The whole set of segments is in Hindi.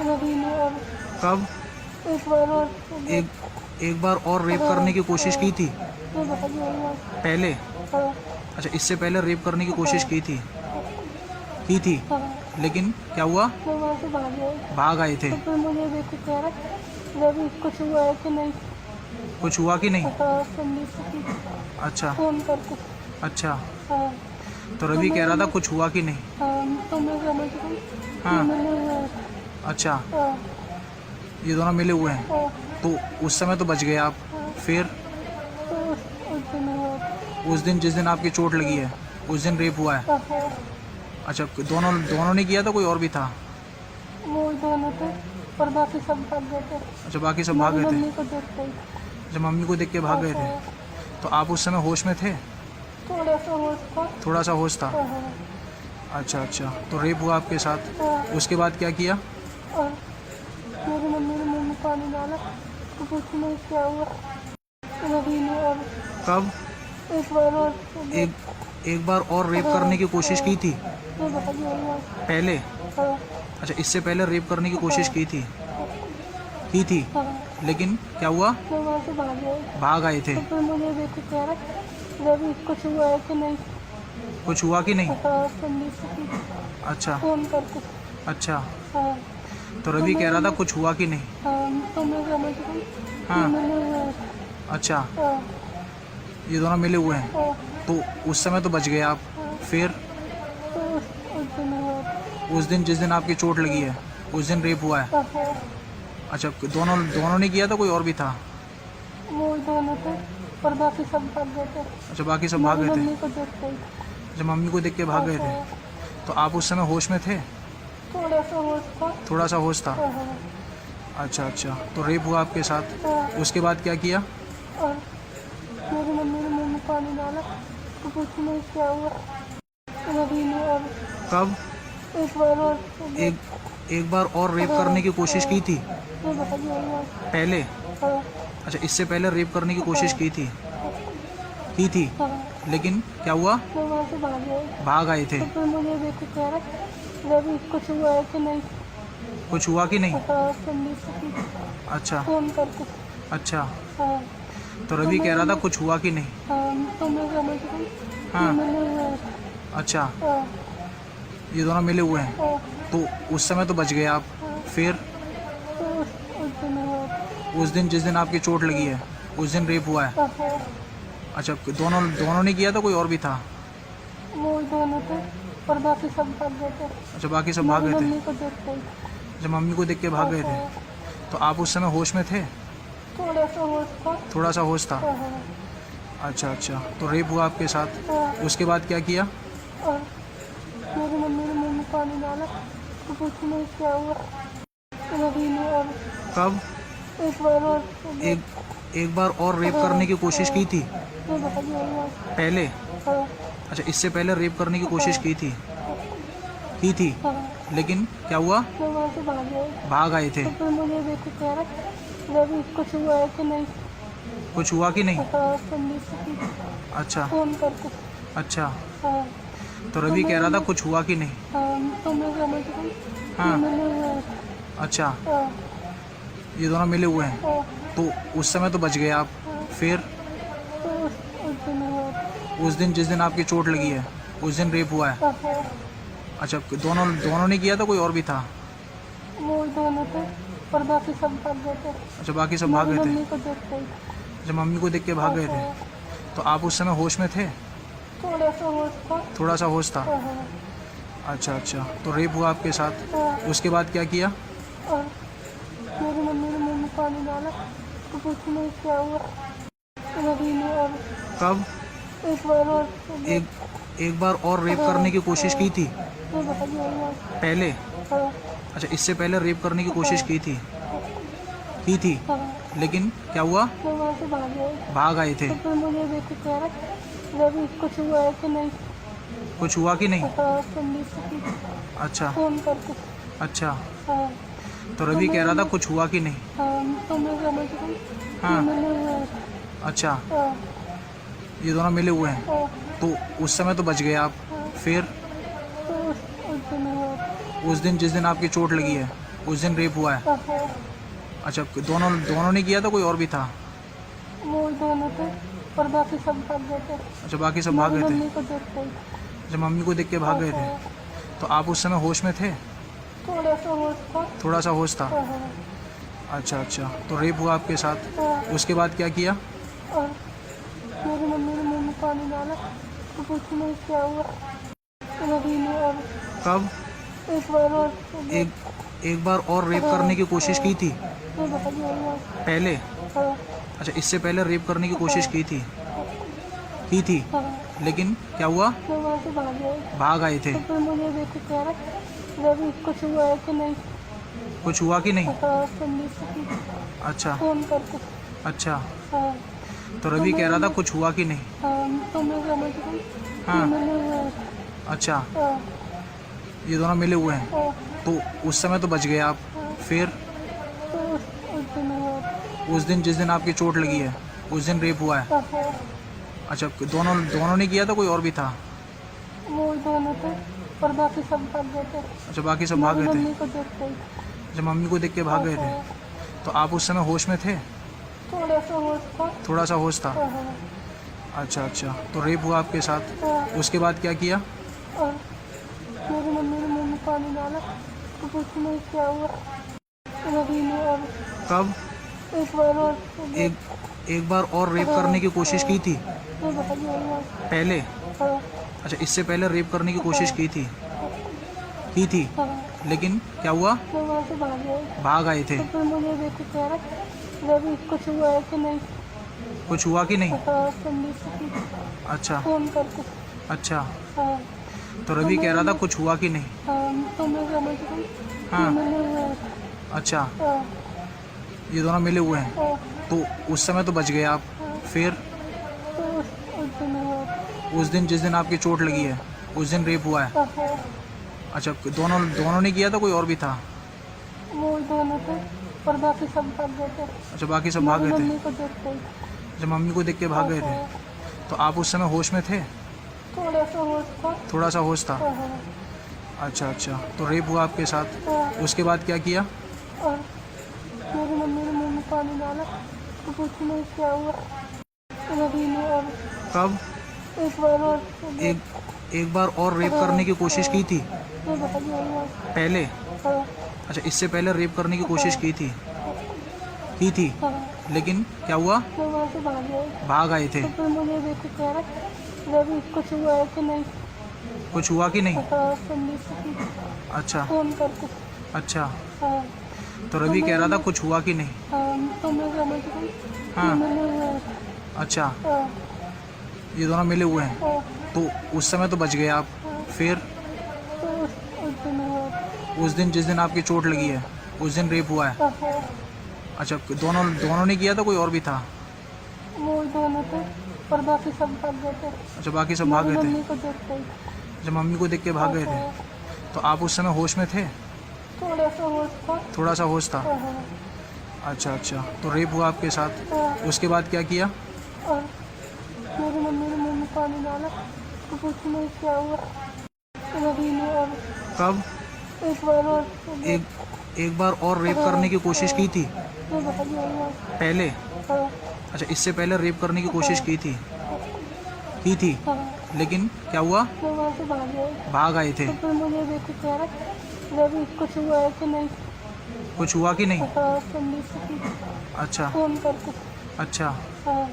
रवि ने और कब? एक बार और एक बार और रेप करने की कोशिश की थी ये भागी आई है। पहले? हाँ, अच्छा, इससे पहले रेप करने की कोशिश की थी? हाँ, लेकिन क्या हुआ? मैं वहाँ से भाग आई। भाग आए थे? तो फिर मुझे देख के कह रहा रवि कुछ हुआ है कि नहीं। कुछ हुआ कि नहीं? हाँ, संदीप से अच्छा फोन करके। अच्छा। हाँ, तो रवि कह रहा था कुछ हुआ कि नहीं? हाँ, तो मैं समझ गई हाँ। मिले हुए हैं। अच्छा, हाँ, ये दोनों मिले हुए हैं। हाँ, तो उस समय तो बच गए आप। फिर तो उस दिन हुआ। उस दिन जिस दिन आपकी चोट लगी है उस दिन रेप हुआ है? हाँ, अच्छा, दोनों दोनों ने किया था, कोई और भी था? वो दोनों थे और बाकी सब भाग गए थे। अच्छा, बाकी सब भाग मेरी गए थे। मम्मी को देख गई। जब मम्मी को देख के भाग गए थे तो आप उस समय होश में थे? थोड़ा सा होश था। थोड़ा सा होश था। हाँ, अच्छा अच्छा, तो रेप हुआ आपके साथ। हाँ, उसके बाद क्या किया? और मेरी मम्मी ने मुंह में पानी डाला तो कुछ नहीं क्या हुआ। रवि ने और कब? एक बार और एक बार और रेप करने की कोशिश की थी ये भागी आई है। पहले? हाँ, अच्छा, इससे पहले रेप करने की कोशिश की थी? हाँ, लेकिन क्या हुआ? मैं वहाँ से भाग आई। भाग आए थे? तो फिर मुझे देख के कह रहा रवि कुछ हुआ है कि नहीं। कुछ हुआ कि नहीं? हाँ, संदीप से अच्छा फोन करके। अच्छा। हाँ, तो रवि कह रहा था कुछ हुआ कि नहीं? हाँ, तो मैं समझ गई हाँ। मिले हुए हैं। अच्छा, हाँ, ये दोनों मिले हुए हैं। हाँ, तो उस समय तो बच गए आप। फिर तो उस दिन हुआ। उस दिन जिस दिन आपकी चोट लगी है उस दिन रेप हुआ है? हाँ, अच्छा, दोनों दोनों ने किया था, कोई और भी था? वो दोनों थे और बाकी सब भाग गए थे। अच्छा, बाकी सब भाग मेरी गए थे। मम्मी को देख गई। जब मम्मी को देख के भाग गए थे तो आप उस समय होश में थे? थोड़ा सा होश था। थोड़ा सा होश था। हाँ, अच्छा अच्छा, तो रेप हुआ आपके साथ। हाँ, उसके बाद क्या किया? और मेरी मम्मी ने मुंह में पानी डाला तो कुछ नहीं क्या हुआ। रवि ने और कब? एक बार और एक बार और रेप करने की कोशिश की थी ये भागी आई है। पहले? हाँ, अच्छा, इससे पहले रेप करने की कोशिश की थी? हाँ, लेकिन क्या हुआ? मैं वहाँ से भाग आई। भाग आए थे? तो फिर मुझे देख के कह रहा रवि कुछ हुआ है कि नहीं। कुछ हुआ कि नहीं? हाँ, संदीप से अच्छा फोन करके। अच्छा। हाँ, तो रवि कह रहा था कुछ हुआ कि नहीं? हाँ, तो मैं समझ गई हाँ। मिले हुए हैं। अच्छा, हाँ, ये दोनों मिले हुए हैं। हाँ, तो उस समय तो बच गए आप। फिर तो उस दिन हुआ। उस दिन जिस दिन आपकी चोट लगी है उस दिन रेप हुआ है? हाँ, अच्छा, दोनों दोनों ने किया था, कोई और भी था? वो दोनों थे और बाकी सब भाग गए थे। अच्छा, बाकी सब भाग मेरी गए थे। मम्मी को देख गई। जब मम्मी को देख के भाग गए थे तो आप उस समय होश में थे? थोड़ा सा होश था। थोड़ा सा होश था। हाँ, अच्छा अच्छा, तो रेप हुआ आपके साथ। हाँ, उसके बाद क्या किया? और मेरी मम्मी ने मुंह में पानी डाला तो कुछ नहीं क्या हुआ। रवि ने और कब? एक बार और एक बार और रेप करने की कोशिश की थी ये भागी आई है। पहले? हाँ, अच्छा, इससे पहले रेप करने की कोशिश की थी? हाँ, लेकिन क्या हुआ? मैं वहाँ से भाग आई। भाग आए थे? तो फिर मुझे देख के कह रहा रवि कुछ हुआ है कि नहीं। कुछ हुआ कि नहीं? हाँ, संदीप से अच्छा फोन करके। अच्छा। हाँ, तो रवि कह रहा था कुछ हुआ कि नहीं? हाँ, तो मैं समझ गई हाँ। मिले हुए हैं। अच्छा, हाँ, ये दोनों मिले हुए हैं। हाँ, तो उस समय तो बच गए आप। फिर तो उस दिन हुआ। उस दिन जिस दिन आपकी चोट लगी है उस दिन रेप हुआ है? हाँ, अच्छा, दोनों दोनों ने किया था, कोई और भी था? वो दोनों थे और बाकी सब भाग गए थे। अच्छा, बाकी सब भाग मेरी गए थे। मम्मी को देख गई। जब मम्मी को देख के भाग गए थे तो आप उस समय होश में थे? थोड़ा सा होश था। थोड़ा सा होश था। हाँ, अच्छा अच्छा, तो रेप हुआ आपके साथ। हाँ, उसके बाद क्या किया? और मेरी मम्मी ने मुंह में पानी डाला तो कुछ नहीं क्या हुआ। रवि ने और कब? एक बार और एक बार और रेप करने की कोशिश की थी ये भागी आई है। पहले? हाँ, अच्छा, इससे पहले रेप करने की कोशिश की थी? हाँ, लेकिन क्या हुआ? मैं वहाँ से भाग आई। भाग आए थे? तो फिर मुझे देख के कह रहा रवि कुछ हुआ है कि नहीं। कुछ हुआ कि नहीं? हाँ, संदीप से अच्छा फोन करके। अच्छा। हाँ, तो रवि कह रहा था कुछ हुआ कि नहीं? हाँ, तो मैं समझ गई हाँ। मिले हुए हैं। अच्छा, हाँ, ये दोनों मिले हुए हैं। हाँ, तो उस समय तो बच गए आप। फिर तो उस दिन हुआ। उस दिन जिस दिन आपकी चोट लगी है उस दिन रेप हुआ है। हाँ, अच्छा, दोनों दोनों ने किया था, कोई और भी था? वो दोनों थे और बाकी सब भाग गए थे। अच्छा, बाकी सब भाग गए थे। मम्मी को देख गई। अच्छा, मम्मी को देख के भाग गए थे। हाँ, तो आप उस समय होश में थे? थोड़ा सा होश था। थोड़ा सा होश था। हाँ, अच्छा अच्छा, तो रेप हुआ आपके साथ, हाँ, उसके बाद क्या किया? और मेरी मम्मी ने मुंह में पानी डाला तो कुछ नहीं क्या हुआ। रवि ने और कब? एक बार और एक बार और रेप करने की कोशिश की थी ये भाग गया। पहले? हाँ, अच्छा, इससे पहले रेप करने की कोशिश की थी हाँ, लेकिन क्या हुआ? मैं वहाँ से भाग गई। भाग आए थे। तो फिर मुझे देख के कह रहा रवि कुछ हुआ है कि नहीं। कुछ हुआ कि नहीं? हाँ, संदीप से अच्छा फोन करके। अच्छा, हाँ, तो रवि कह रहा था कुछ हुआ कि नहीं? हाँ, तो मैं समझ गई। हाँ। मिले हुए हैं। अच्छा, हाँ, ये दोनों मिले हुए हैं, हाँ, तो उस समय तो बच गए आप। फिर तो उस दिन हुआ। उस दिन, जिस दिन आपकी चोट लगी है, उस दिन रेप हुआ है। हाँ, अच्छा, दोनों ने किया था, कोई और भी था? वो दोनों थे और बाकी सब भाग गए थे। अच्छा, बाकी सब भाग गए थे। मम्मी को देख गई। अच्छा, मम्मी को देख के भाग गए थे। हाँ, तो आप उस समय होश में थे? थोड़ा सा होश था। थोड़ा सा होश था। हाँ, अच्छा अच्छा, तो रेप हुआ आपके साथ, हाँ, उसके बाद क्या किया? और मेरी मम्मी ने मुंह में पानी डाला तो कुछ नहीं क्या हुआ। रवि ने और कब? एक बार और एक बार और रेप करने की कोशिश की थी ये भाग गया। पहले? हाँ, अच्छा, इससे पहले रेप करने की कोशिश की थी हाँ, लेकिन क्या हुआ? मैं वहाँ से भाग गई। भाग आए थे। तो फिर मुझे देख के कह रहा रवि कुछ हुआ है कि नहीं। कुछ हुआ कि नहीं? हाँ, संदीप से अच्छा फोन करके। अच्छा, हाँ, तो रवि कह रहा था कुछ हुआ कि नहीं? हाँ, तो मैं समझ गई। हाँ। मिले हुए हैं। अच्छा, हाँ, ये दोनों मिले हुए हैं, हाँ, तो उस समय तो बच गए आप। फिर तो उस दिन हुआ। उस दिन, जिस दिन आपकी चोट लगी है, उस दिन रेप हुआ है। हाँ, अच्छा, दोनों ने किया था, कोई और भी था? वो दोनों थे और बाकी सब भाग गए थे। अच्छा, बाकी सब भाग गए थे। मम्मी को देख गई। अच्छा, मम्मी को देख के भाग गए थे। हाँ, तो आप उस समय होश में थे? थोड़ा सा होश था। थोड़ा सा होश था। हाँ, अच्छा अच्छा, तो रेप हुआ आपके साथ, हाँ, उसके बाद क्या किया? और मेरी मम्मी ने मुंह में पानी डाला तो कुछ नहीं क्या हुआ। रवि ने और कब? एक बार और एक बार और रेप करने की कोशिश की थी ये भाग गया। पहले? हाँ, अच्छा, इससे पहले रेप करने की कोशिश की थी हाँ, लेकिन क्या हुआ? मैं वहाँ से भाग गई। भाग आए थे। तो फिर मुझे देख के कह रहा रवि कुछ हुआ है कि नहीं। कुछ हुआ कि नहीं? हाँ, संदीप से अच्छा फोन करके। अच्छा, हाँ, तो रवि कह रहा था कुछ हुआ कि नहीं? हाँ, तो मैं समझ गई। हाँ। मिले हुए हैं। अच्छा, हाँ, ये दोनों मिले हुए हैं, हाँ, तो उस समय तो बच गए आप। फिर तो उस दिन हुआ। उस दिन, जिस दिन आपकी चोट लगी है, उस दिन रेप हुआ है। हाँ, अच्छा, दोनों ने किया था, कोई और भी था? वो दोनों थे और बाकी सब भाग गए थे। अच्छा, बाकी सब भाग गए थे। मम्मी को देख गई। अच्छा, मम्मी को देख के भाग गए थे। हाँ, तो आप उस समय होश में थे? थोड़ा सा होश था। थोड़ा सा होश था। हाँ, अच्छा अच्छा, तो रेप हुआ आपके साथ, हाँ, उसके बाद क्या किया? और मेरी मम्मी ने मुंह में पानी डाला तो कुछ नहीं क्या हुआ। रवि ने और कब? एक बार और एक बार और रेप करने की कोशिश की थी ये भाग गया। पहले? हाँ, अच्छा, इससे पहले रेप करने की कोशिश की थी हाँ, लेकिन क्या हुआ? मैं वहाँ से भाग गई। भाग आए थे। तो फिर मुझे देख के कह रहा रवि कुछ हुआ है कि नहीं। कुछ हुआ कि नहीं? हाँ, संदीप से अच्छा फोन करके। अच्छा, हाँ,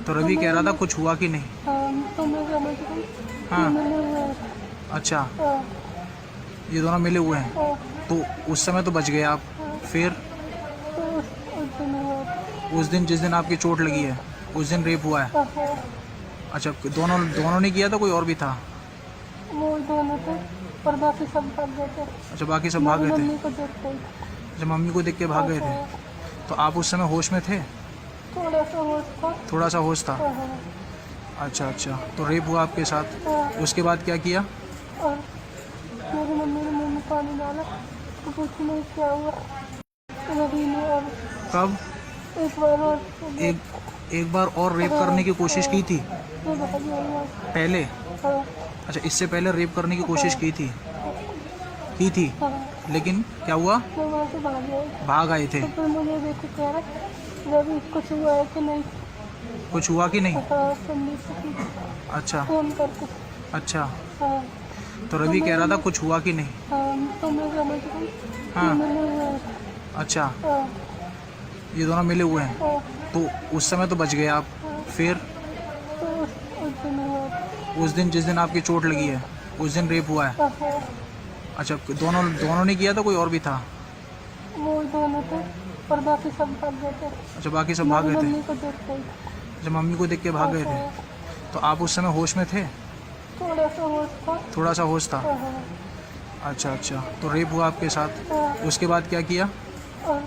तो रवि कह रहा था कुछ हुआ कि नहीं? हाँ, तो मैं समझ गई। हाँ। मिले हुए हैं। अच्छा, हाँ, ये दोनों मिले हुए हैं, हाँ, तो उस समय तो बच गए आप। फिर तो उस दिन हुआ। उस दिन, जिस दिन आपकी चोट लगी है, उस दिन रेप हुआ है। हाँ, अच्छा, दोनों ने किया था, कोई और भी था? वो दोनों थे और बाकी सब भाग गए थे। अच्छा, बाकी सब भाग गए थे। मम्मी को देख गई। अच्छा, मम्मी को देख के भाग गए थे। हाँ, तो आप उस समय होश में थे? थोड़ा सा होश था। थोड़ा सा होश था। हाँ, अच्छा अच्छा, तो रेप हुआ आपके साथ, हाँ, उसके बाद क्या किया? और मेरी मम्मी ने मुंह में पानी डाला तो कुछ नहीं क्या हुआ। रवि ने और कब? एक बार और एक बार और रेप करने की कोशिश की थी ये भाग गया। पहले? हाँ, अच्छा, इससे पहले रेप करने की कोशिश की की थी, हाँ, लेकिन क्या हुआ? मैं वहाँ से भाग गई। भाग आए थे। तो फिर मुझे देख के कह रहा रवि कुछ हुआ है कि नहीं। कुछ हुआ कि नहीं? हाँ, संदीप से पूछा, अच्छा फोन करके। अच्छा। हाँ तो रवि कह रहा था कुछ हुआ कि नहीं? हाँ, तो मैं समझ गई हाँ। कि मिले हुए हैं। अच्छा, हाँ ये दोनों मिले हुए हैं। हाँ तो उस समय तो बच गए आप। हाँ। फिर तो उस दिन हुआ। उस दिन, जिस दिन आपकी चोट लगी है, उस दिन रेप हुआ है। हाँ, अच्छा, दोनों दोनों ने किया था, कोई और भी था? वो दोनों थे और बाकी सब भाग गए थे। अच्छा, बाकी सब भाग मेरी गए थे। मम्मी को देख गई। अच्छा, मम्मी को देख के भाग गए थे। हाँ, तो आप उस समय होश में थे? थोड़ा सा होश था। थोड़ा सा होश था। हाँ, अच्छा अच्छा। तो रेप हुआ आपके साथ, हाँ, उसके बाद क्या किया? और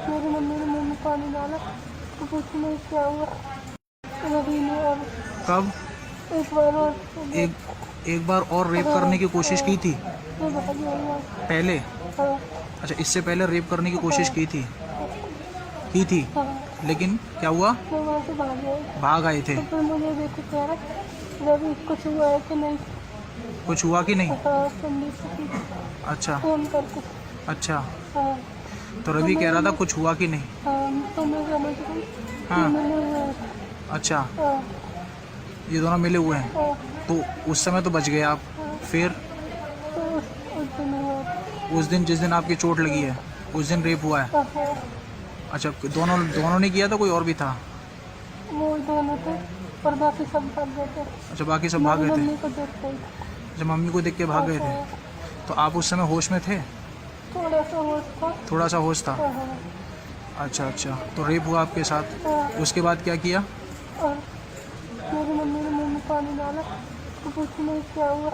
मेरी मम्मी ने मुँह में पानी डाला तो कुछ नहीं क्या हुआ। रवि ने और कब? एक बार और एक बार और रेप करने की कोशिश की थी मैं भाग गई। पहले? हाँ अच्छा, इससे पहले रेप करने की कोशिश की थी, हाँ, लेकिन क्या हुआ? मैं वहाँ से भाग गई। भाग आए थे। तो फिर मुझे देख के कह रहा रवि कुछ हुआ है कि नहीं। कुछ हुआ कि नहीं? हाँ, संदीप से पूछा, अच्छा फोन करके। अच्छा। हाँ तो रवि कह रहा था कुछ हुआ कि नहीं? हाँ, तो मैं समझ गई हाँ। कि मिले हुए हैं। अच्छा, हाँ ये दोनों मिले हुए हैं। हाँ तो उस समय तो बच गए आप। हाँ। फिर तो उस दिन हुआ। उस दिन, जिस दिन आपकी चोट लगी है, उस दिन रेप हुआ है। हाँ, अच्छा, दोनों दोनों ने किया था, कोई और भी था? वो दोनों थे और बाकी सब भाग गए थे। अच्छा, बाकी सब भाग मेरी गए थे। मम्मी को देख गई। अच्छा, मम्मी को देख के भाग गए थे। हाँ, तो आप उस समय होश में थे? थोड़ा सा होश था। थोड़ा सा होश था। हाँ, अच्छा अच्छा। तो रेप हुआ आपके साथ, हाँ, उसके बाद क्या किया? और मेरी मम्मी ने मुँह में पानी डाला तो कुछ नहीं क्या हुआ।